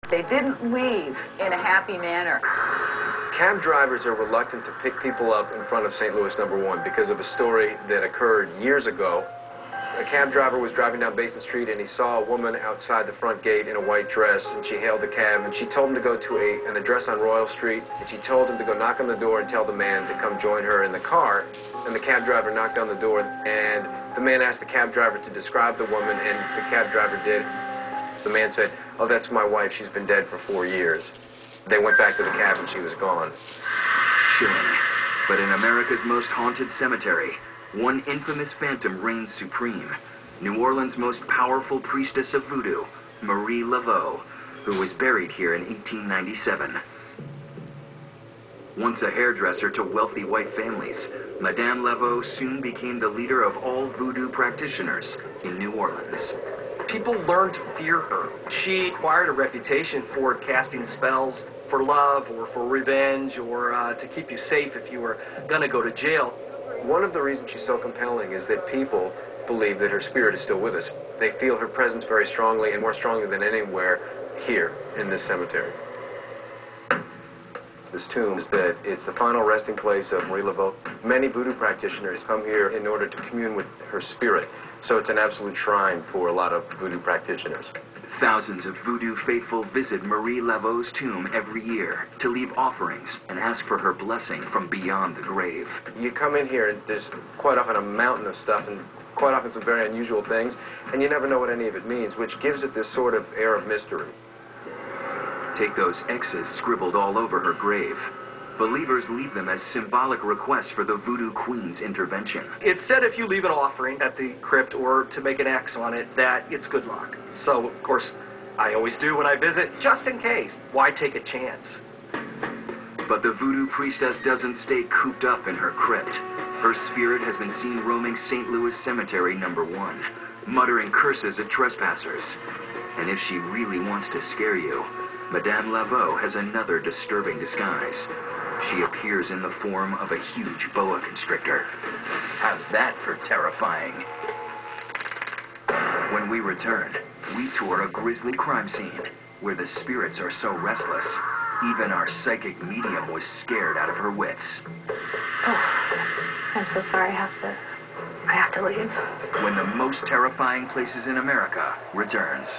They didn't leave in a happy manner. Cab drivers are reluctant to pick people up in front of St. Louis #1 because of a story that occurred years ago. A cab driver was driving down Basin Street and he saw a woman outside the front gate in a white dress, and she hailed the cab and she told him to go to an address on Royal Street, and she told him to go knock on the door and tell the man to come join her in the car. And the cab driver knocked on the door, and the man asked the cab driver to describe the woman, and the cab driver did. The man said, "Oh, that's my wife. She's been dead for 4 years." They went back to the cab and she was gone. Chilling. But in America's most haunted cemetery, one infamous phantom reigns supreme. New Orleans' most powerful priestess of voodoo, Marie Laveau, who was buried here in 1897. Once a hairdresser to wealthy white families, Madame Laveau soon became the leader of all voodoo practitioners in New Orleans. People learned to fear her. She acquired a reputation for casting spells for love or for revenge or to keep you safe if you were going to go to jail. One of the reasons she's so compelling is that people believe that her spirit is still with us. They feel her presence very strongly, and more strongly than anywhere here in this cemetery. This tomb is that it's the final resting place of Marie Laveau. Many voodoo practitioners come here in order to commune with her spirit, so it's an absolute shrine for a lot of voodoo practitioners. Thousands of voodoo faithful visit Marie Laveau's tomb every year to leave offerings and ask for her blessing from beyond the grave. You come in here and there's quite often a mountain of stuff, and quite often some very unusual things, and you never know what any of it means, which gives it this sort of air of mystery. Take those X's scribbled all over her grave. Believers leave them as symbolic requests for the Voodoo Queen's intervention. It said if you leave an offering at the crypt or to make an X on it, that it's good luck. So, of course, I always do when I visit, just in case. Why take a chance? But the voodoo priestess doesn't stay cooped up in her crypt. Her spirit has been seen roaming St. Louis Cemetery #1, muttering curses at trespassers. And if she really wants to scare you, Madame Laveau has another disturbing disguise. She appears in the form of a huge boa constrictor. How's that for terrifying? When we returned, we tour a grisly crime scene where the spirits are so restless, even our psychic medium was scared out of her wits. Oh, I'm so sorry. I have to leave. When the most terrifying places in America returns.